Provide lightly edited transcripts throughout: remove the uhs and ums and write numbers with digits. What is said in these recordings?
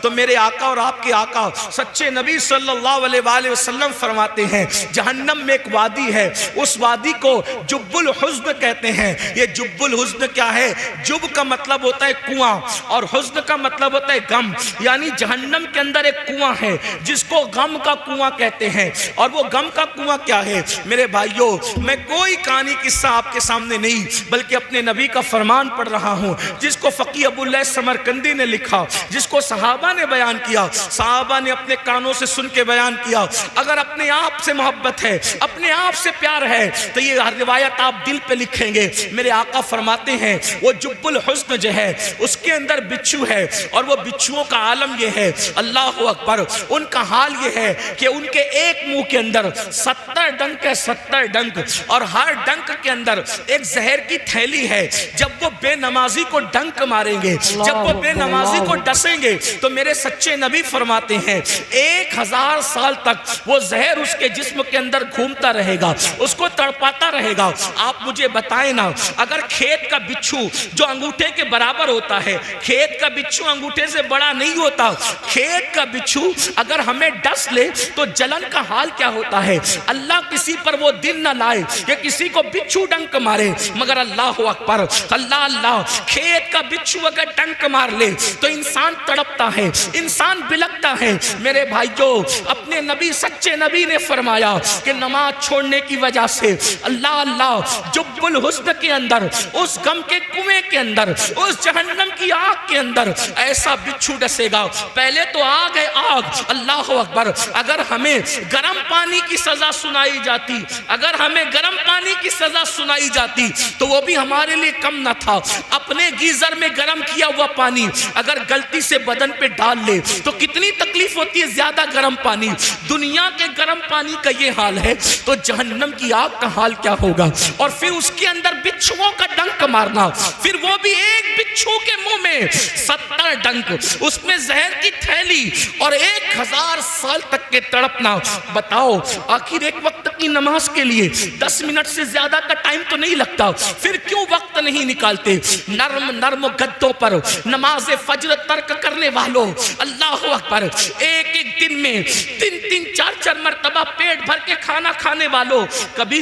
تو میرے آقا اور آپ کے آقا سچے نبی صلی اللہ علیہ وآلہ وسلم فرماتے ہیں جہنم میں ایک وادی ہے، اس وادی کو جب الحزن کہتے ہیں۔ یہ جب الحزن کیا ہے؟ جب کا مطلب ہوتا ہے کنواں اور حزن کا مطلب ہوتا ہے غم، یعنی جہنم کے اندر ایک کنواں ہے جس کو غم کا کنواں کہتے ہیں۔ اور وہ غم کا کنواں کیا ہے میرے بھائیوں؟ میں کوئی کہانی قصہ آپ کے سامنے نہیں بلکہ اپنے نبی کا فرمان پڑھ رہا ہوں جس کو فقیہ ابو اللہ سمرقندی نے لکھا، جس کو صحابہ نے بیان کیا، صحابہ نے اپنے کانوں سے سن کے بیان کیا۔ اگر اپنے آپ سے محبت ہے، اپنے آپ سے پیار ہے تو یہ روایت آپ دل پہ لکھیں گے۔ میرے آقا فرماتے ہیں وہ جب الحزن جو ہے اس کے اندر بچھو ہے اور وہ بچھوؤں کا عالم یہ ہے، اللہ اکبر، ان کا حال یہ ہے کہ ان کے ایک منہ کے اندر 70 ڈنک ہے، 70 ڈنک، اور ہر ڈنک کے اندر ایک زہر کی تھیلی ہے۔ جب وہ بے نمازی کو ڈنک ماریں گے، جب وہ بے نمازی کو ڈسیں گے تو میرے سچے نبی فرماتے ہیں 1000 سال تک وہ زہر اس کے جسم کے اندر گھومتا رہے گا، اس کو تڑپاتا رہے گا۔ آپ مجھے بتائیں نا، اگر کھیت کا بچھو جو انگوٹھے کے برابر ہوتا ہے، کھیت کا بچھو انگوٹھے سے بڑا نہیں ہوتا، کھیت کا بچھو اگر ہمیں ڈس لے تو جلن کا حال کیا ہوتا ہے؟ اللہ کسی پر وہ دن نہ لائے کہ کسی کو بچھو ڈنک مارے، مگر اللہ اکبر، اللہ اللہ، کھیت کا بچھو اگر ڈنک مار لے تو انسان تڑپتا ہے، انسان بلکتا ہے۔ میرے بھائیوں، اپنے نبی سچے نبی نے فرمایا کہ نماز چھوڑنے کی وجہ سے اللہ اللہ جب الحزن کے اندر، اس غم کے کنویں کے اندر، اس جہنم کی آگ کے اندر ایسا بچھو ڈسے گا۔ پہلے تو آگ ہے آگ، اللہ اکبر۔ اگر ہمیں گرم پانی کی سزا سنائی جاتی، اگر ہمیں گرم پانی کی سزا سنائی جاتی تو وہ بھی ہمارے لیے کم نہ تھا۔ اپنے گیزر میں گرم کیا ہوا پانی اگر غلطی سے بدن پہ ڈال لے تو کتنی تکلیف ہوتی ہے، زیادہ گرم پانی۔ دنیا کے گرم پانی کا یہ حال ہے تو جہنم کی آگ کا حال کیا ہوگا؟ اور پھر اس کے اندر بچھوؤں کا ڈنک مارنا، پھر وہ بھی ایک بچھو کے منہ میں 70 ڈنک، اس میں زہر کی تھیلی، اور 1000 سال تک کے تڑپنا۔ بتاؤ آخر ایک وقت کی نماز کے لیے 10 منٹ سے زیادہ کا ٹائم تو نہیں لگتا، پھر کیوں وقت نہیں نکالتے؟ نرم نرم گدوں پر نماز فجر ترک کرنے والوں، اللہ اکبر، ایک ایک دن میں 3 4 مرتبہ پیٹ بھر کے کھانا کھانے والوں، کبھی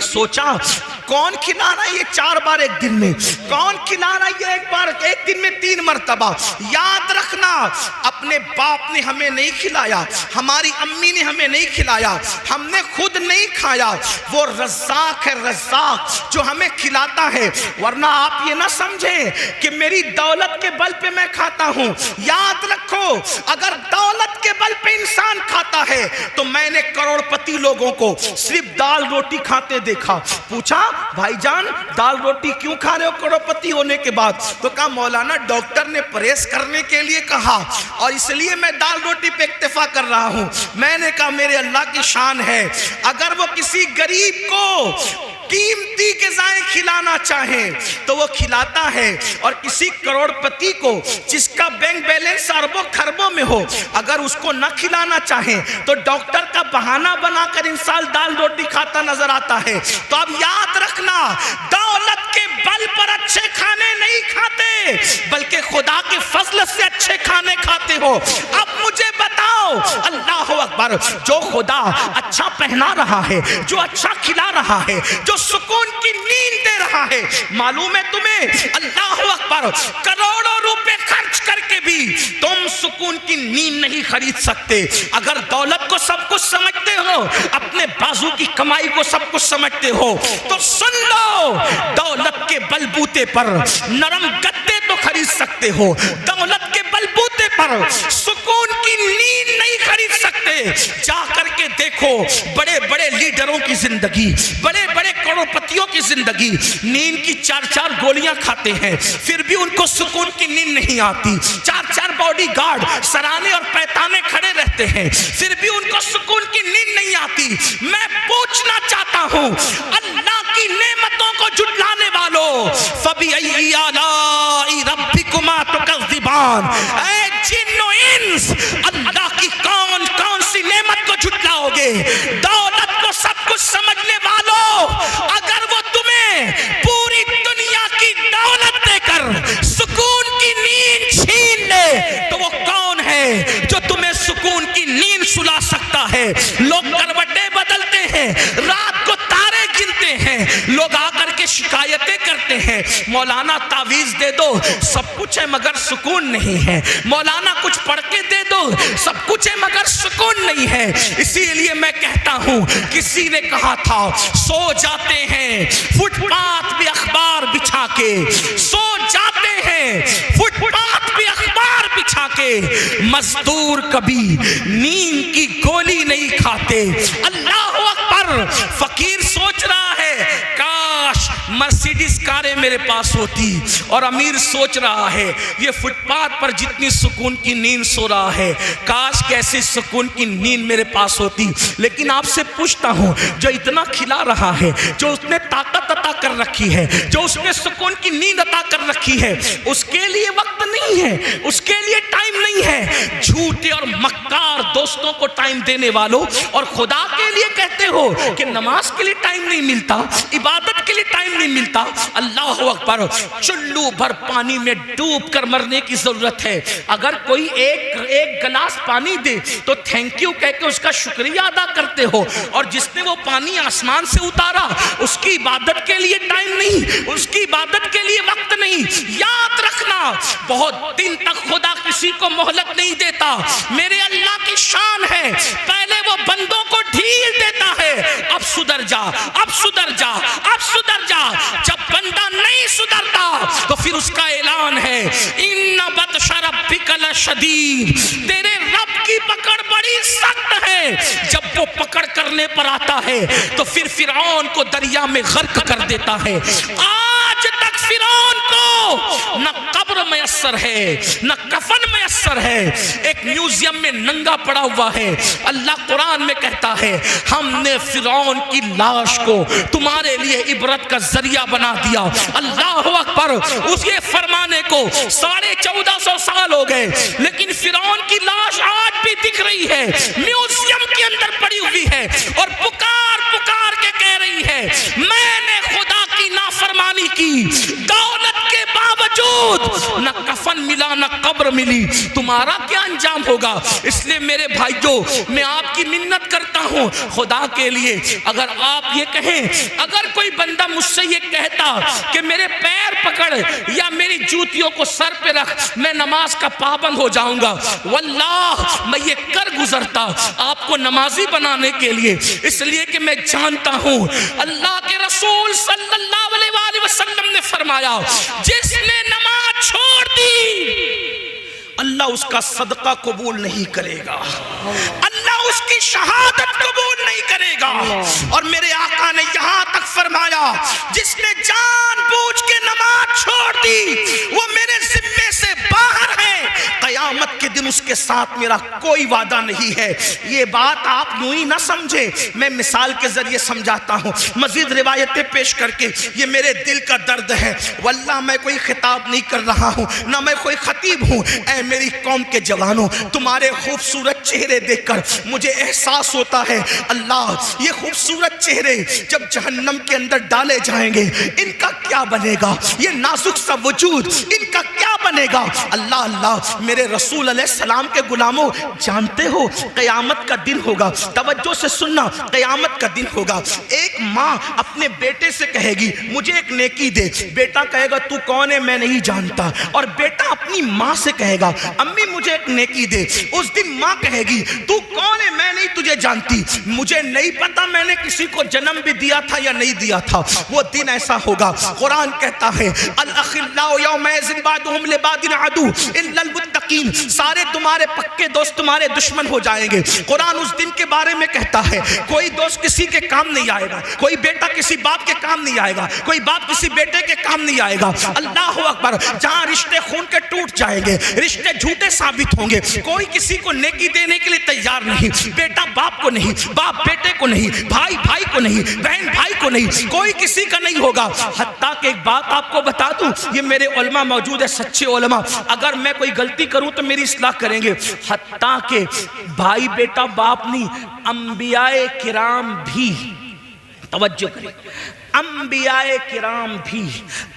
سوچا کون کھلا رہا ہے یہ 4 بار ایک دن میں؟ کون کھلا رہا ہے یہ ایک دن میں 3 مرتبہ؟ یاد رکھنا، اپنے باپ نے ہمیں نہیں کھلایا، ہماری امی نے ہمیں نہیں کھلایا، ہم نے خود نہیں کھایا، وہ رزاق ہے، رزاق جو ہمیں کھلاتا ہے۔ ورنہ آپ یہ نہ سمجھیں کہ میری دولت کے بل پہ میں کھاتا ہوں۔ یاد رکھو، اگر دولت کے بل پہ انسان کھاتا ہے تو میں نے کروڑ پتی لوگوں کو صرف دال روٹی کھاتے دیکھا۔ پوچھا بھائی جان دال روٹی کیوں کھا رہے ہو کروڑ پتی ہونے کے بعد؟ تو کہا مولانا ڈاکٹر نے پرہیز کرنے کے لیے کہا اور اس لیے میں دال روٹی پہ اکتفا کر رہا ہوں۔ میں نے کہا میرے اللہ کی شان ہے، اگر وہ کسی غریب کو قیمتی غذائیں کھلانا چاہیں تو وہ کھلاتا ہے، اور کسی کروڑ پتی کو جس کا بینک بیلنس اربوں خربوں میں ہو اگر اس کو نہ کھلانا چاہیں تو ڈاکٹر کا بہانہ بنا کر انسان دال روٹی کھاتا نظر آتا ہے۔ تو اب یاد رکھنا، دولت کے بل پر اچھے کھانے نہیں کھاتے بلکہ خدا کے فضل سے اچھے کھانے کھاتے ہو۔ اب مجھے بتاؤ، اللہ اکبر، جو خدا اچھا پہنا رہا ہے، جو اچھا کھلا رہا ہے، جو سکون کی نیند دے رہا ہے، معلوم ہے تمہیں اللہ اکبر کروڑوں روپے خرچ کر کے بھی تم سکون کی نیند نہیں خرید سکتے۔ اگر دولت کو سب کچھ سمجھتے ہو، اپنے بازو کی کمائی کو سب کچھ سمجھتے ہو تو سن لو، دولت کے بلبوتے پر نرم گدے تو خرید سکتے ہو، دولت کے بلبوتے پر سکون کی نیند نہیں خرید سکتے۔ جا کر کے دیکھو بڑے بڑے لیڈروں کی زندگی، بڑے بڑے کروڑپتیوں کی زندگی، نیند کی 4 گولیاں کھاتے ہیں پھر بھی ان کو سکون کی نیند نہیں آتی، 4 باڈی گارڈ سرانے اور پیتانے کھڑے رہتے ہیں پھر بھی ان کو سکون کی نیند نہیں آتی۔ میں پوچھنا چاہتا ہوں، اللہ کی نعمتوں کو جھٹلانے والوں، فَبِأَيِّ آلَاءِ رَبِّكُمَا تُكَذِّبَانِ، اے جن و انس، اللہ کی کون کون سی نعمت کو جھٹلاؤ گے؟ دولت کو سب کچھ سمجھنے والوں، اگر وہ تمہیں پوری دنیا کی دولت دے کر سکون کی نیند چھین لے تو وہ کون سلا سکتا ہے. لوگ کروٹیں بدلتے ہیں, رات کو تارے گنتے ہیں, لوگ آ کر کے شکایتیں کرتے ہیں, مولانا تعویذ دے دو, سب کچھ ہے مگر سکون نہیں ہے. مولانا کچھ پڑھ کے دے دو, سب کچھ ہے مگر سکون نہیں ہے. اسی لیے میں کہتا ہوں, کسی نے کہا تھا سو جاتے ہیں فٹ پاتھ پہ اخبار بچھا کے, سو جاتے ہیں فٹ پاتھ پہ اخبار بچھا کے, مزدور کبھی نیند کی گولی نہیں کھاتے. اللہ اکبر. فقیر سوچ رہا ہے کاش مرسیڈیز کاریں میرے پاس ہوتی, اور امیر سوچ رہا ہے یہ فٹ پاتھ پر جتنی سکون کی نیند سو رہا ہے کاش کیسی سکون کی نیند میرے پاس ہوتی. لیکن آپ سے پوچھتا ہوں, جو اتنا کھلا رہا ہے, جو اس نے طاقت عطا کر رکھی ہے, جو اس نے سکون کی نیند عطا کر رکھی ہے, اس کے لیے وقت نہیں ہے, اس کے لیے ٹائم نہیں ہے. جھوٹے اور مکار دوستوں کو ٹائم دینے والوں, اور خدا کے لیے کہتے ہو کہ نماز کے لیے ٹائم نہیں ملتا, عبادت کے لیے ٹائم نہیں ملتا. اللہ اکبر. چلو بھر پانی میں ڈوب کر مرنے کی ضرورت ہے. اگر کوئی ایک گلاس پانی دے تو تھینک یو کہہ کے اس کا شکریہ ادا کرتے ہو, اور جس نے وہ پانی آسمان سے اتارا اس کی عبادت کے لیے ٹائم نہیں, اس کی عبادت کے لیے وقت نہیں. یاد رکھنا, بہت دن تک خدا کسی کو مہلت نہیں دیتا. میرے اللہ کی شان ہے, پہلے وہ بندوں کو ڈھیل دیتا ہے, اب سدھر جا, اب سدھر جا, اب سدھر جا. جب بندہ نہیں سدھرتا تو پھر اس کا اعلان ہے ان بطش ربک لشدید, تیرے رب کی پکڑ بڑی سخت ہے. جب وہ پکڑ کرنے پر آتا ہے تو پھر فرعون کو دریا میں غرق کر دیتا ہے. آج تک فرعون کو نہ قبر میسر ہے نہ کفن میسر ہے, ایک میوزیم میں ننگا پڑا ہوا ہے. اللہ قرآن میں کہتا ہے ہم نے فرعون کی لاش کو تمہارے لیے عبرت کا ذریعہ بنا دیا. اللہ اکبر. اس یہ فرمانے کو 1450 سال ہو گئے, لیکن فرعون کی لاش آج بھی دکھ رہی ہے, میوزیم کے اندر پڑی ہوئی ہے, اور پکار پکار کے کہہ رہی ہے میں نے خدا کی نافرمانی کی, دولت کے باوجود نہ کفن ملا نہ قبر ملی. تمہارا کیا انجام ہوگا؟ اس لیے میرے بھائیوں, میں آپ کی منت کرتا ہوں خدا کے لیے, اگر آپ یہ کہیں, اگر کوئی بندہ مجھ سے یہ کہتا کہ میرے پیر پکڑ یا میری جوتیوں کو سر پہ رکھ, میں نماز کا پابند ہو جاؤں گا, واللہ میں یہ کر گزرتا آپ کو نمازی بنانے کے لیے. اس لیے کہ میں جانتا ہوں اللہ کے رسول صلی اللہ علیہ وآلہ وسلم نے فرمایا جس نے نماز چھوڑ دی اللہ اس کا صدقہ قبول نہیں کرے گا, اللہ اس کی شہادت قبول نہیں کرے گا. اور میرے آقا نے یہاں تک فرمایا جس نے جان بوجھ کے نماز چھوڑ دی وہ میرے ذمے سے باہر ہے, قیامت کے دن اس کے ساتھ میرا کوئی وعدہ نہیں ہے. یہ بات آپ یوں ہی نہ سمجھے, میں مثال کے ذریعے سمجھاتا ہوں, مزید روایتیں پیش کر کے. یہ میرے دل کا درد ہے, واللہ میں کوئی خطاب نہیں کر رہا ہوں, نہ میں کوئی خطیب ہوں. اے میری قوم کے جوانوں, تمہارے خوبصورت چہرے دیکھ کر مجھے احساس ہوتا ہے اللہ یہ خوبصورت چہرے جب جہنم کے اندر ڈالے جائیں گے ان کا کیا بنے گا, یہ نازک سا وجود ان کا کیا بنے گا. اللہ اللہ میرے رسول علیہ السلام کے غلاموں, جانتے ہو قیامت کا دن ہوگا, توجہ سے سننا, قیامت کا دن ہوگا. ایک ماں اپنے بیٹے سے کہے گی مجھے ایک نیکی دے, بیٹا کہے گا تو کون ہے میں نہیں جانتا, اور بیٹا اپنی ماں سے کہے گا امی مجھے ایک نیکی دے. اس دن ماں کہے گی تو کون ہے میں نہیں تجھے جانتی, مجھے نہیں پتا میں نے کسی کو جنم بھی دیا تھا یا نہیں دیا تھا. وہ دن ایسا ہوگا, قرآن کہتا ہے الاخلاء یومئذ بعضهم لبعض عدو الا المتقین, سارے تمہارے پکے دوست تمہارے دشمن ہو جائیں گے. قرآن اس دن کے بارے میں کہتا ہے کوئی دوست کسی کے کام نہیں آئے گا, کوئی بیٹا کسی باپ کے کام نہیں آئے گا, کوئی باپ کسی بیٹے کے کام نہیں آئے گا. اللہ اکبر. جہاں رشتے خون کے ٹوٹ جائیں گے, رشتے جھوٹے ثابت ہوں گے, کوئی کسی کو نیکی دینے کے لیے تیار نہیں, بیٹا باپ کو نہیں, باپ بیٹے کو نہیں, بھائی بھائی کو نہیں, بہن بھائی کو نہیں, کوئی کسی کا نہیں ہوگا. حتیٰ کہ ایک بات آپ کو بتا دوں, یہ میرے علماء موجود ہے, سچے علماء, اگر میں کوئی غلطی کروں تو میری اصلاح کریں گے. حتیٰ کہ بھائی بیٹا باپ نہیں, انبیاء کرام بھی, توجہ کریں, انبیاء کرام بھی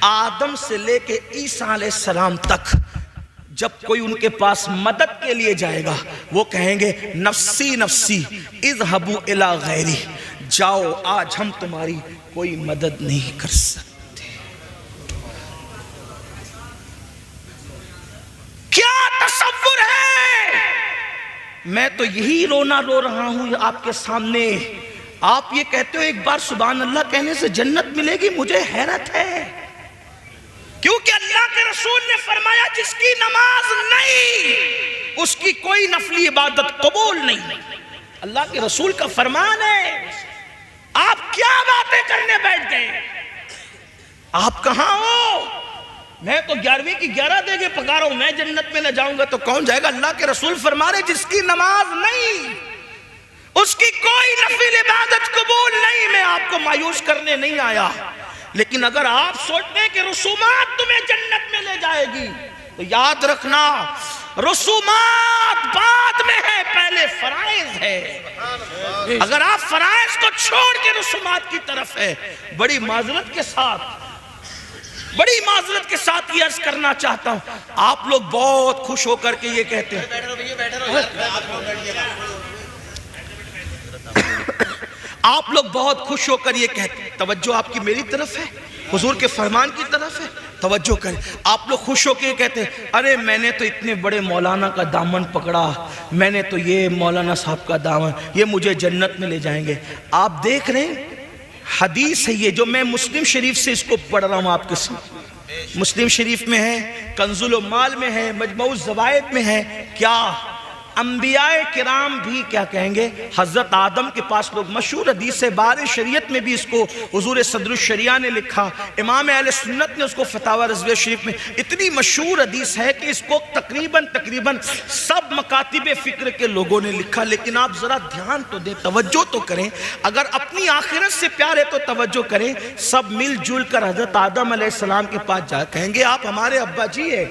آدم سے لے کے عیسیٰ علیہ السلام تک جب کوئی ان کے پاس مدد کے لیے جائے گا وہ کہیں گے نفسی نفسی اذهبوا الی غیری، جاؤ آج ہم تمہاری کوئی مدد نہیں کر سکتے۔ کیا تصور ہے؟ میں تو یہی رونا رو رہا ہوں آپ کے سامنے۔ آپ یہ کہتے ہو ایک بار سبحان اللہ کہنے سے جنت ملے گی، مجھے حیرت ہے، کیونکہ اللہ کے رسول نے فرمایا جس کی نماز نہیں اس کی کوئی نفلی عبادت قبول نہیں۔ اللہ کے رسول کا فرمان ہے۔ آپ کیا باتیں کرنے بیٹھ گئے؟ آپ کہاں ہو؟ میں تو 11ویں کی 11 دے کے پکا رہا ہوں، میں جنت میں نہ جاؤں گا تو کون جائے گا؟ اللہ کے رسول فرما رہے جس کی نماز نہیں اس کی کوئی نفل عبادت قبول نہیں۔ میں آپ کو مایوس کرنے نہیں آیا، لیکن اگر آپ سوچتے ہیں کہ رسومات تمہیں جنت میں لے جائے گی تو یاد رکھنا رسومات بعد میں ہے، پہلے فرائض ہے۔ اگر آپ فرائض کو چھوڑ کے رسومات کی طرف ہے، بڑی معذرت کے ساتھ یہ عرض کرنا چاہتا ہوں، آپ لوگ بہت خوش ہو کر کے یہ کہتے ہیں، آپ لوگ بہت خوش ہو کر یہ کہتے ہیں، توجہ آپ کی میری طرف ہے، حضور کے فرمان کی طرف ہے، توجہ کریں۔ آپ لوگ خوش ہو کے یہ کہتے ہیں ارے میں نے تو اتنے بڑے مولانا کا دامن پکڑا، میں نے تو یہ مولانا صاحب کا دامن، یہ مجھے جنت میں لے جائیں گے۔ آپ دیکھ رہے ہیں حدیث ہے یہ جو میں مسلم شریف سے اس کو پڑھ رہا ہوں آپ کے ساتھ، مسلم شریف میں ہے، کنز المال میں ہے، مجموع الزوائد میں ہے۔ کیا انبیاء کرام بھی کیا کہیں گے؟ حضرت آدم کے پاس لوگ، مشہور حدیث ہے، بار شریعت میں بھی اس کو حضور صدر الشریعہ نے لکھا، امام اہل سنت نے اس کو فتاوی رضویہ شریف میں، اتنی مشہور حدیث ہے کہ اس کو تقریباً سب مکاتب فکر کے لوگوں نے لکھا۔ لیکن آپ ذرا دھیان تو دیں، توجہ تو کریں، اگر اپنی آخرت سے پیار ہے تو توجہ کریں۔ سب مل جل کر حضرت آدم علیہ السلام کے پاس جا کہیں گے آپ ہمارے ابا جی ہے،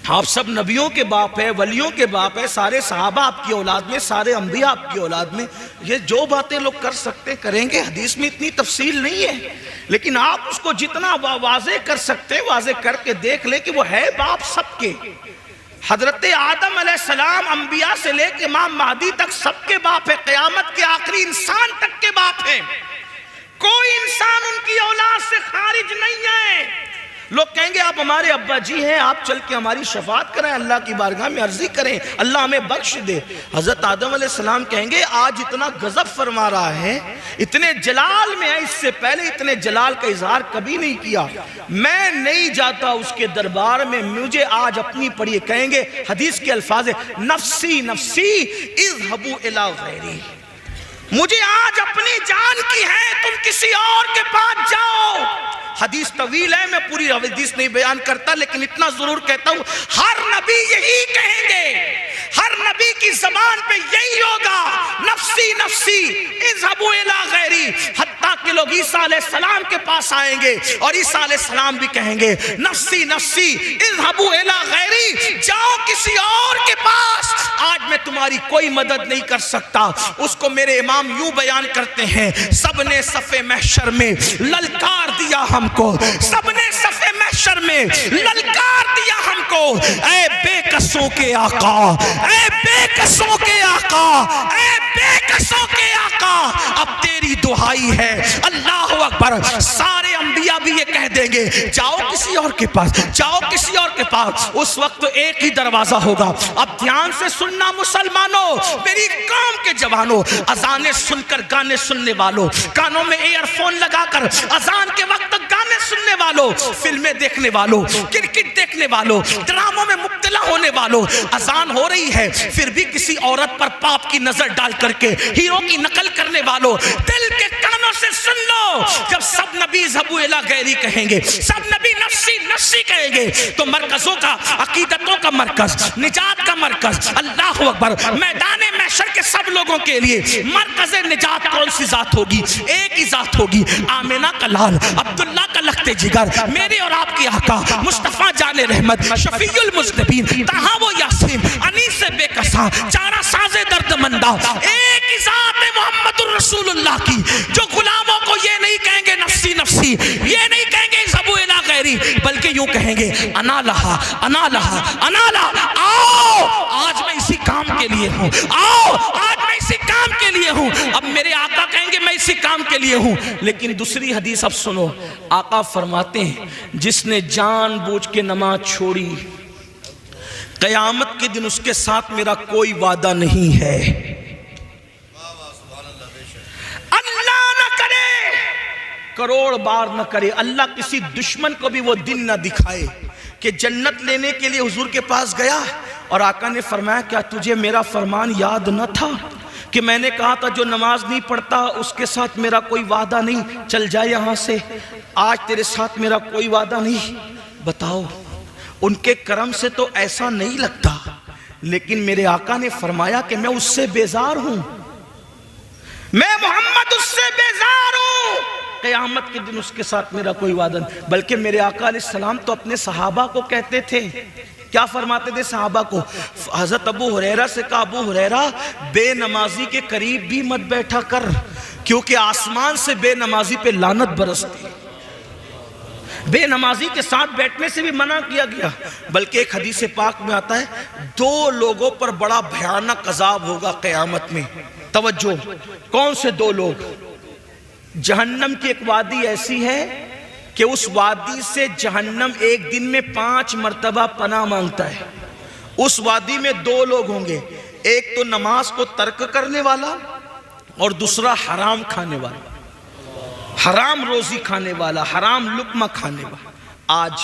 آپ سب نبیوں کے باپ ہیں، ولیوں کے باپ ہیں، سارے صحابہ آپ کی اولاد میں، سارے انبیاء آپ کی اولاد میں، یہ جو باتیں لوگ کر سکتے کریں گے۔ حدیث میں اتنی تفصیل نہیں ہے، لیکن آپ اس کو جتنا واضح کر سکتے واضح کر کے دیکھ لیں کہ وہ ہے باپ سب کے۔ حضرت آدم علیہ السلام انبیاء سے لے کے امام مہدی تک سب کے باپ ہے، قیامت کے آخری انسان تک کے باپ ہیں، کوئی انسان ان کی اولاد سے خارج نہیں ہے۔ لوگ کہیں گے آپ ہمارے ابا جی ہیں، آپ چل کے ہماری شفاعت کریں، اللہ کی بارگاہ میں عرضی کریں، اللہ ہمیں بخش دے۔ حضرت آدم علیہ السلام کہیں گے آج اتنا غضب فرما رہا ہے، اتنے جلال میں ہے، اس سے پہلے اتنے جلال کا اظہار کبھی نہیں کیا، میں نہیں جاتا اس کے دربار میں، مجھے آج اپنی پڑھیے، کہیں گے حدیث کے الفاظ نفسی نفسی اذهبوا الی غیری، مجھے آج اپنی جان کی ہے، تم کسی اور کے پاس جاؤ۔ حدیث طویل ہے، میں پوری حدیث نہیں بیان کرتا، لیکن اتنا ضرور کہتا ہوں ہر نبی یہی کہیں گے، ہر نبی کی زبان پہ یہی ہوگا، نفسی نفسی اذهبوا الی غیری، حتیٰ کہ لوگ عیسیٰ علیہ السلام کے پاس آئیں گے اور عیسیٰ علیہ السلام بھی کہیں گے نفسی نفسی اذهبوا الی غیری، جاؤ کسی اور کے پاس، آج میں تمہاری کوئی مدد نہیں کر سکتا۔ اس کو میرے امام یوں بیان کرتے ہیں، سب نے صف محشر میں للکار دیا ہم کو، سب نے صف محشر میں للکار دیا ہم کو، اے بے کسوں کے آقا، اے بے کسوں کے آقا، اے بے کسوں کے آقا، اب تیری دعائی ہے، اللہ اکبر۔ سارے انبیاء بھی یہ کہہ دیں گے جاؤ کسی اور کے پاس، جاؤ کسی اور کے پاس، اس وقت ایک ہی دروازہ ہوگا۔ اب دھیان سے سننا مسلمانوں، میری قوم کے جوانوں، اذانیں سن کر گانے سننے والوں، کانوں میں ایئر فون لگا کر اذان کے وقت گانے سننے والوں، فلمیں دیکھنے والوں، کرکٹ دیکھنے والوں، ڈراموں میں مبتلا ہونے والوں، اذان ہو رہی ہے پھر بھی کسی عورت پر پاپ کی نظر ڈال کر کے ہیرو کی نقل کرنے والوں، دل کے کانوں سے سن لو، جب سب نبی اذهبوا الی غیری کہیں گے، سب نبی نفسی نفسی کہیں گے، تو مرکزوں کا، عقیدتوں کا مرکز، نجات کا مرکز، اللہ اکبر، میدان محشر کے سب لوگوں کے لیے مرکز نجات کون سی ذات ہوگی؟ ایک ہی ذات ہوگی، آمینہ کا لال، عبداللہ کا لخت جگر، میرے اور آپ کی آقا مصطفیٰ جان رحمت، شفیع المذنبین، طٰہٰ و یاسین، انیس بے کساں، چارہ ساز درد مندہ، ایک ہی ذات ہے محمد الرسول اللہ کی، جو غلاموں کو یہ نہیں کہیں گے نفسی نفسی، یہ نہیں کہیں گے اذهبوا الی غیری، میری، بلکہ یوں کہیں گے انا لہا انا لہا انا لہا، آؤ آج میں اسی کام کے لیے ہوں، آؤ آج میں اسی کام کے لیے ہوں۔ اب میرے آقا کہیں گے میں اسی کام کے لیے ہوں۔ لیکن دوسری حدیث اب سنو، آقا فرماتے ہیں جس نے جان بوجھ کے نماز چھوڑی، قیامت کے دن اس کے ساتھ میرا کوئی وعدہ نہیں ہے۔ اللہ نہ کرے، کروڑ بار نہ کرے، اللہ کسی دشمن کو بھی وہ دن نہ دکھائے کہ جنت لینے کے لیے حضور کے پاس گیا اور آقا نے فرمایا کیا تجھے میرا فرمان یاد نہ تھا کہ میں نے کہا تھا جو نماز نہیں پڑھتا اس کے ساتھ میرا کوئی وعدہ نہیں، چل جائے یہاں سے، آج تیرے ساتھ میرا کوئی وعدہ نہیں۔ بتاؤ ان کے کرم سے تو ایسا نہیں لگتا، لیکن میرے آقا نے فرمایا کہ میں اس سے بیزار ہوں، میں محمد اس سے بیزار ہوں، قیامت کے دن اس کے ساتھ میرا کوئی وعدہ نہیں۔ بلکہ میرے آقا علیہ السلام تو اپنے صحابہ کو کہتے تھے، کیا فرماتے تھے صحابہ کو؟ حضرت ابو ہریرہ سے کہا ابو ہریرہ بے نمازی کے قریب بھی مت بیٹھا کر، کیونکہ آسمان سے بے نمازی پہ لعنت برستی۔ بے نمازی کے ساتھ بیٹھنے سے بھی منع کیا گیا، بلکہ ایک حدیث پاک میں آتا ہے دو لوگوں پر بڑا بھیانک عذاب ہوگا قیامت میں۔ توجہ، کون سے دو لوگ؟ جہنم کی ایک وادی ایسی ہے کہ اس وادی سے جہنم ایک دن میں 5 مرتبہ پناہ مانگتا ہے۔ اس وادی میں دو لوگ ہوں گے، ایک تو نماز کو ترک کرنے والا اور دوسرا حرام کھانے والا، حرام روزی کھانے والا، حرام لقمہ کھانے والا۔ آج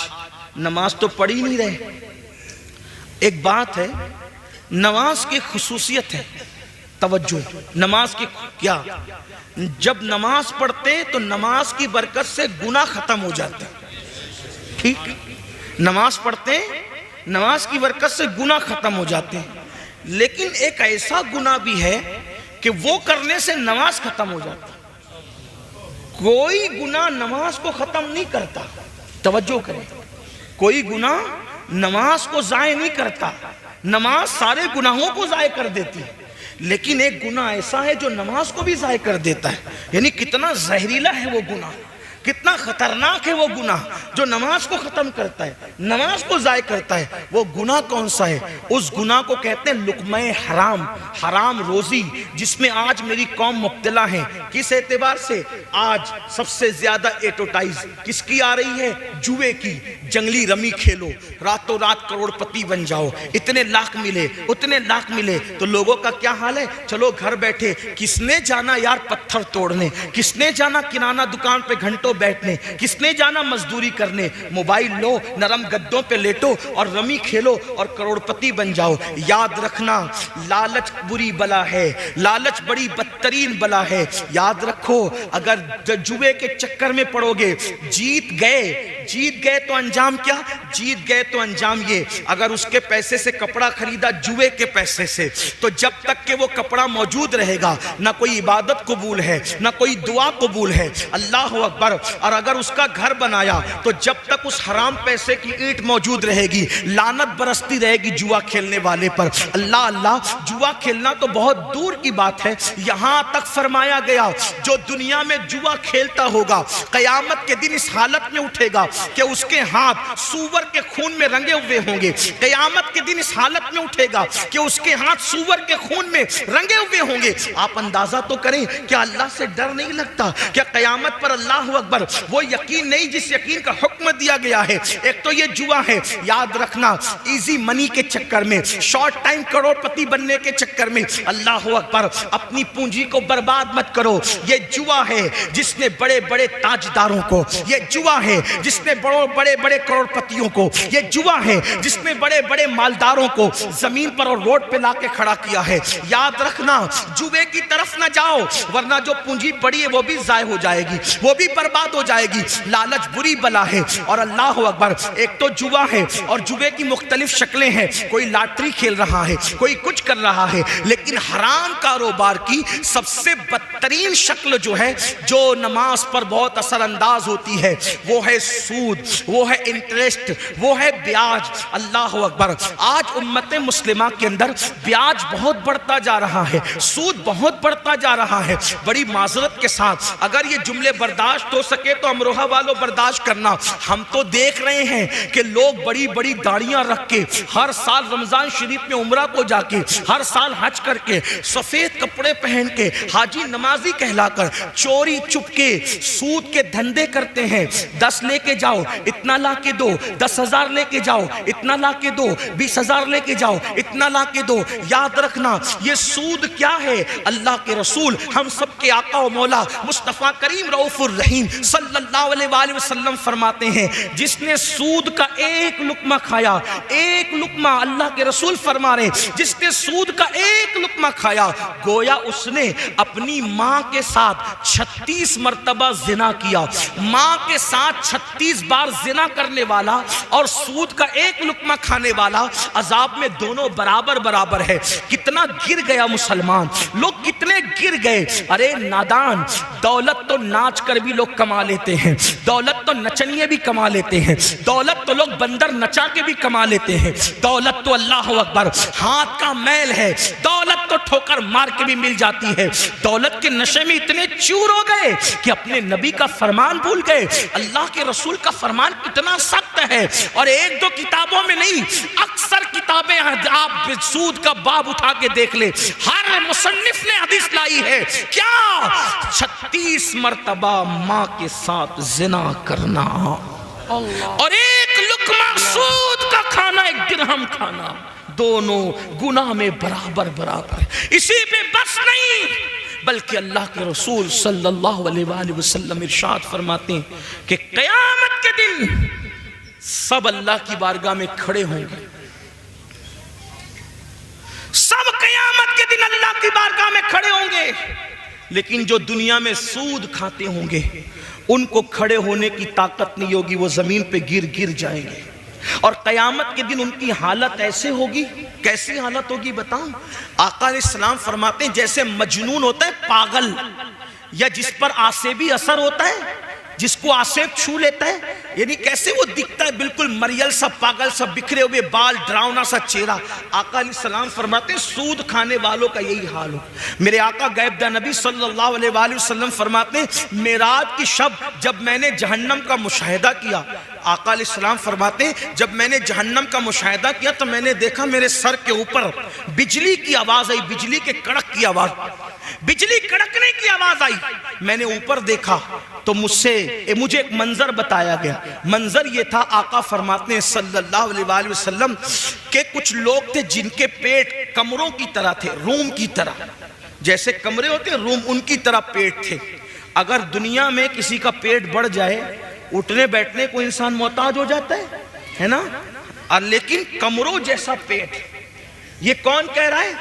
نماز تو پڑھ ہی نہیں رہے۔ ایک بات ہے، نماز کی خصوصیت ہے، توجہ، نماز کی کیا؟ جب نماز پڑھتے تو نماز کی برکت سے گناہ ختم ہو جاتے، ٹھیک؟ نماز پڑھتے نماز کی برکت سے گناہ ختم ہو جاتے ہیں، لیکن ایک ایسا گناہ بھی ہے کہ وہ کرنے سے نماز ختم ہو جاتی۔ کوئی گناہ نماز کو ختم نہیں کرتا، توجہ کریں، کوئی گناہ نماز کو ضائع نہیں کرتا، نماز سارے گناہوں کو ضائع کر دیتی ہے، لیکن ایک گناہ ایسا ہے جو نماز کو بھی ضائع کر دیتا ہے۔ یعنی کتنا زہریلا ہے وہ گناہ، کتنا خطرناک ہے وہ گناہ جو نماز کو ختم کرتا ہے، نماز کو ضائع کرتا ہے۔ وہ گناہ کون سا ہے؟ اس گناہ کو کہتے ہیں لقمہ حرام، حرام روزی، جس میں آج میری قوم مبتلا ہے۔ کس اعتبار سے؟ آج سب سے زیادہ ایڈورٹائز کس کی آ رہی ہے؟ جوئے کی۔ جنگلی رمی کھیلو، راتوں رات کروڑ پتی بن جاؤ، اتنے لاکھ ملے، اتنے لاکھ ملے۔ تو لوگوں کا کیا حال ہے؟ چلو گھر بیٹھے، کس نے جانا یار پتھر توڑنے، کس نے جانا کرانہ دکان پہ گھنٹوں بیٹھنے، کس نے جانا مزدوری کرنے؟ موبائل لو، نرم گدوں پہ لیٹو اور رمی کھیلو اور کروڑ پتی بن جاؤ۔ یاد رکھنا لالچ بری بلا ہے، لالچ بڑی بدترین بلا ہے۔ یاد رکھو اگر جوئے کے چکر میں پڑو گے، جیت گئے تو انجام کیا؟ جیت گئے تو انجام یہ، اگر اس کے پیسے سے کپڑا خریدا جوئے کے پیسے سے، تو جب تک کہ وہ کپڑا موجود رہے گا نہ کوئی عبادت قبول ہے، نہ کوئی دعا قبول ہے۔ اللہ اکبر۔ اور اگر اس کا گھر بنایا تو جب تک اس حرام پیسے کی اینٹ موجود رہے گی لعنت برستی رہے گی جوا کھیلنے والے پر۔ اللہ اللہ، جوا کھیلنا تو بہت دور کی بات ہے، یہاں تک فرمایا گیا جو دنیا میں جوا کھیلتا ہوگا قیامت کے دن اس حالت میں اٹھے گا کہ اس کے ہاتھ سور کے خون میں رنگے ہوئے ہوں گے۔ قیامت کے دن اس حالت میں اٹھے گا کہ اس کے ہاتھ سور کے خون میں رنگے ہوئے ہوں گے۔ آپ اندازہ تو کریں کہ اللہ سے ڈر نہیں لگتا؟ کیا قیامت پر اللہ اکبر وہ یقین نہیں جس یقین کا حکم دیا گیا ہے؟ ایک تو یہ جوا ہے، یاد رکھنا ایزی منی کے چکر میں، شارٹ ٹائم کروڑ پتی بننے کے چکر میں، اللہ اکبر، اپنی پونجی کو برباد مت کرو۔ یہ جوا ہے جس نے بڑے بڑے تاجداروں کو، یہ جوا ہے جس نے بڑے بڑے کروڑ پتیوں کو، یہ جوا ہے جس نے بڑے بڑے مالداروں کو زمین پر اور روڈ پہ لا کے کھڑا کیا ہے۔ یاد رکھنا جوے کی طرف نہ جاؤ، ورنہ جو پونجی پڑی ہے وہ بھی ضائع ہو جائے گی، وہ بھی برباد ہو جائے گی۔ لالچ بری بلا ہے۔ اور اللہ اکبر، ایک تو جوا ہے اور جوے کی مختلف شکلیں ہیں، کوئی لاٹری کھیل رہا ہے، کوئی کچھ کر رہا ہے، لیکن حرام کاروبار کی سب سے بدترین شکل جو ہے جو نماز پر بہت اثر انداز ہوتی ہے وہ ہے سود، وہ ہے انٹرسٹ، وہ ہے بیاج۔ اللہ اکبر، آج امت مسلمہ کے اندر بیاج بہت بڑھتا جا رہا ہے، سود بہت بڑھتا جا رہا ہے۔ بڑی معذرت کے ساتھ اگر یہ جملے برداشت ہو سکے تو امروہہ والوں برداشت کرنا، ہم تو دیکھ رہے ہیں کہ لوگ بڑی بڑی داڑیاں رکھ کے ہر سال رمضان شریف میں عمرہ کو جا کے، ہر سال حج کر کے، سفید کپڑے پہن کے حاجی نمازی کہلا کر چوری چپ کے سود کے دھندے کرتے ہیں۔ 10 لے کے جاؤ اتنا لا کے دو، 10,000 لے کے جاؤ اتنا لا کے دو، 20,000 لے کے جاؤ اتنا لا کے دو۔ یاد رکھنا یہ سود کیا ہے؟ اللہ کے رسول ہم سب کے آقا و مولا مصطفیٰ کریم رؤوف الرحیم صلی اللہ علیہ وآلہ وسلم فرماتے ہیں جس نے سود کا ایک لقمہ کھایا، ایک لقمہ، اللہ کے رسول فرما رہے ہیں جس نے سود کا ایک لقمہ کھایا گویا اس نے اپنی ماں کے ساتھ 36 مرتبہ زنا کیا۔ ماں کے ساتھ 36 بار زنا کرنے والا اور سود کا ایک لقمہ کھانے والا عذاب میں دونوں برابر برابر ہے۔ کتنا گر گیا مسلمان، لوگ کتنے گر گئے۔ ارے نادان، دولت تو ناچ کر بھی لوگ کما لیتے ہیں، دولت تو نچنیے بھی کما لیتے ہیں، دولت تو لوگ بندر نچا کے بھی کما لیتے ہیں، دولت تو اللہ اکبر ہاتھ کا میل ہے، دولت تو ٹھوکر مار کے بھی مل جاتی ہے۔ دولت کے نشے میں اتنے چور ہو گئے کہ اپنے نبی کا فرمان بھول گئے۔ اللہ کے رسول کا فرمان کتنا سخت ہے، اور ایک دو کتابوں میں نہیں، اکثر کتابیں آپ سود کا باب اٹھا کے دیکھ لے، ہر مصنف نے حدیث لائی ہے کیا؟ 36 مرتبہ ماں کے ساتھ زنا کرنا اور ایک لقمہ سود کا کھانا، ایک درہم کھانا، دونوں گناہ میں برابر برابر ہے۔ اسی پہ بس نہیں بلکہ اللہ کے رسول صلی اللہ علیہ وآلہ وسلم ارشاد فرماتے ہیں کہ قیامت کے دن سب اللہ کی بارگاہ میں کھڑے ہوں گے، سب قیامت کے دن اللہ کی بارگاہ میں کھڑے ہوں گے، لیکن جو دنیا میں سود کھاتے ہوں گے ان کو کھڑے ہونے کی طاقت نہیں ہوگی، وہ زمین پہ گر جائیں گے۔ اور قیامت کے دن ان کی حالت ایسے ہوگی، کیسی حالت ہوگی بتاؤں؟ آقا علیہ السلام فرماتے ہیں جیسے مجنون ہوتا ہے پاگل، یا جس پر آسیبی اثر ہوتا ہے، جس کو آسیب چھو لیتا ہے، یعنی کیسے وہ دکھتا ہے، بالکل مریل سا، پاگل سا، بکھرے ہوئے بال، ڈراؤنا سا چہرہ۔ آقا علیہ السلام فرماتے ہیں سود کھانے والوں کا یہی حال ہو۔ میرے آقا غیب دہ نبی صلی اللہ علیہ وآلہ وسلم فرماتے ہیں معراج کی شب جب میں نے جہنم کا مشاہدہ کیا، آقا علیہ السلام فرماتے ہیں جب میں نے جہنم کا مشاہدہ کیا تو میں نے دیکھا میرے سر کے اوپر بجلی کی آواز آئی، بجلی کے کڑک کی آواز، بجلی کڑکنے کی آواز آئی۔ میں نے اوپر دیکھا تو مجھے ایک منظر بتایا گیا۔ منظر یہ تھا، آقا فرماتے ہیں صلی اللہ علیہ وآلہ وسلم کہ کچھ لوگ تھے جن کے پیٹ کمروں کی طرح تھے، روم کی طرح، جیسے کمرے ہوتے ہیں روم، ان کی طرح پیٹ تھے۔ اگر دنیا میں کسی کا پیٹ بڑھ جائے، اٹھنے بیٹھنے کو انسان محتاج ہو جاتا ہے نا، اور لیکن کمروں جیسا پیٹ۔ یہ کون کہہ رہا ہے؟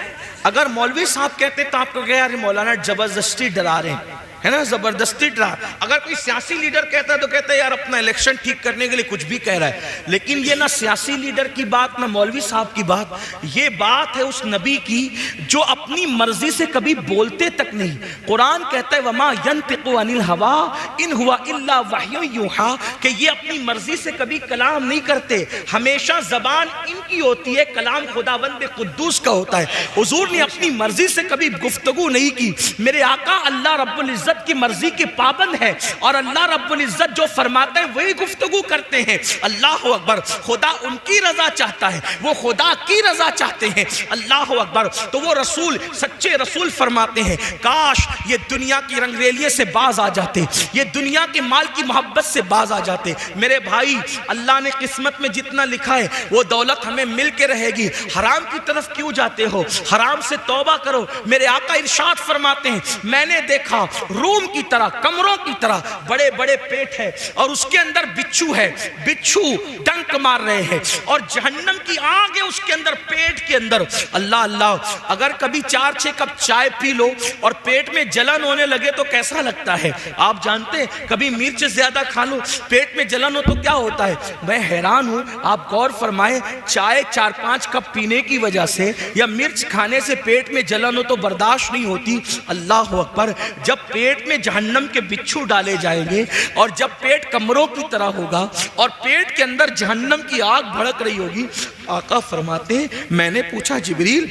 اگر مولوی صاحب کہتے تو آپ کو کہا یار مولانا زبردستی ڈرا رہے ہیں، ہے نا، زبردستی ڈرا۔ اگر کوئی سیاسی لیڈر کہتا ہے تو کہتا ہے یار اپنا الیکشن ٹھیک کرنے کے لیے کچھ بھی کہہ رہا ہے۔ لیکن یہ نہ سیاسی لیڈر کی بات، نہ مولوی صاحب کی بات، یہ بات ہے اس نبی کی جو اپنی مرضی سے کبھی بولتے تک نہیں۔ قرآن کہتا ہے وما ينطق عن الهوى ان هو الا وحی یوحى، کہ یہ اپنی مرضی سے کبھی کلام نہیں کرتے، ہمیشہ زبان ان کی ہوتی ہے، کلام خداوند قدوس کا ہوتا ہے۔ حضور نے اپنی مرضی سے کبھی گفتگو نہیں کی۔ میرے آقا اللہ رب العزت کی مرضی کے پابند ہے، اور اللہ رب العزت جو فرماتا ہے وہی گفتگو کرتے ہیں۔ اللہ اکبر، خدا ان کی رضا چاہتا ہے، وہ خدا کی رضا چاہتے ہیں۔ اللہ اکبر، تو وہ رسول، سچے رسول فرماتے ہیں کاش یہ دنیا کی رنگریلیے سے باز آ جاتے، یہ دنیا کے مال کی محبت سے باز آ جاتے۔ میرے بھائی، اللہ نے قسمت میں جتنا لکھا ہے وہ دولت ہمیں مل کے رہے گی، حرام کی طرف کیوں جاتے ہو؟ حرام سے توبہ کرو۔ میرے آقا ارشاد فرماتے ہیں میں نے دیکھا روم کی طرح، کمروں کی طرح بڑے بڑے پیٹ ہے، اور اس کے اندر بچھو ہے، بچھو ڈنک مار رہے ہیں، اور جہنم کی آگ ہے اس کے اندر، پیٹ کے اندر۔ اللہ اللہ، اگر کبھی 4-6 کپ چائے پی لو اور پیٹ میں جلن ہونے لگے تو کیسا لگتا ہے؟ آپ جانتے ہیں کبھی مرچ زیادہ کھا لو پیٹ میں جلن ہو تو کیا ہوتا ہے؟ میں حیران ہوں، آپ غور فرمائیں، چائے 4-5 کپ پینے کی وجہ سے یا مرچ کھانے سے پیٹ میں جلن ہو تو برداشت نہیں ہوتی۔ اللہ اکبر، جب پیٹ میں جہنم کے بچھو ڈالے جائیں گے اور جب پیٹ کمروں کی طرح ہوگا اور پیٹ کے اندر جہنم کی آگ بھڑک رہی ہوگی، آقا فرماتے ہیں میں نے پوچھا جبریل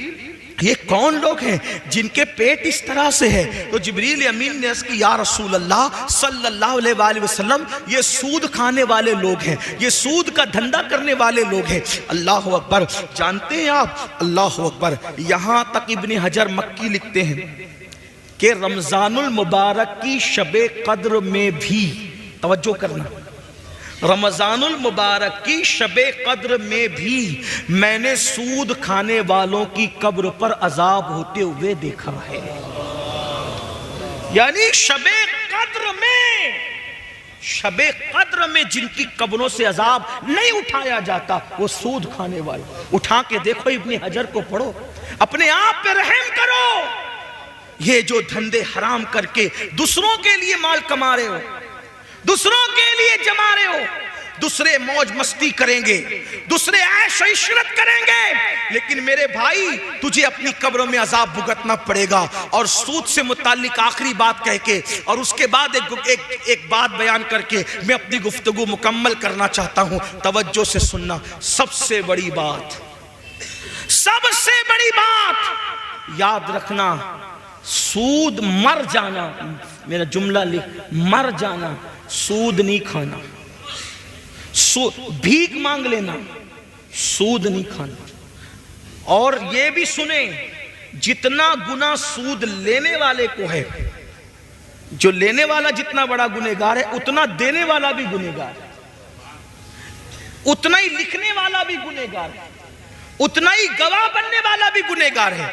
یہ کون لوگ ہیں جن کے پیٹ اس طرح سے ہے؟ تو جبریل امین نے عرض کی یا رسول اللہ صلی اللہ علیہ وآلہ وسلم، یہ سود کھانے والے لوگ ہیں، یہ سود کا دھندا کرنے والے لوگ ہیں۔ اللہ اکبر، جانتے ہیں آپ، اللہ اکبر، یہاں تک ابن حجر مکی لکھتے ہیں کہ رمضان المبارک کی شب قدر میں بھی، توجہ کرنا، رمضان المبارک کی شب قدر میں بھی میں نے سود کھانے والوں کی قبر پر عذاب ہوتے ہوئے دیکھا ہے۔ یعنی شب قدر میں جن کی قبروں سے عذاب نہیں اٹھایا جاتا وہ سود کھانے والے۔ اٹھا کے دیکھو ابن حجر کو پڑھو، اپنے آپ پہ رحم کرو۔ یہ جو دھندے حرام کر کے دوسروں کے لیے مال کما رہے ہو، دوسروں کے لیے جما رہے ہو، دوسرے موج مستی کریں گے، دوسرے عیش و عشرت کریں گے، لیکن میرے بھائی تجھے اپنی قبروں میں عذاب بھگتنا پڑے گا۔ اور سود سے متعلق آخری بات کہہ کے اور اس کے بعد ایک بات بیان کر کے میں اپنی گفتگو مکمل کرنا چاہتا ہوں، توجہ سے سننا۔ سب سے بڑی بات یاد رکھنا، سود مر جانا، میرا جملہ لکھ، مر جانا، سود نہیں کھانا، بھیک مانگ لینا، سود نہیں کھانا۔ اور یہ بھی سنیں، جتنا گناہ سود لینے والے کو ہے، جو لینے والا جتنا بڑا گنہگار ہے اتنا دینے والا بھی گنہگار ہے، اتنا ہی لکھنے والا بھی گنہگار ہے، اتنا ہی گواہ بننے والا بھی گنہگار ہے۔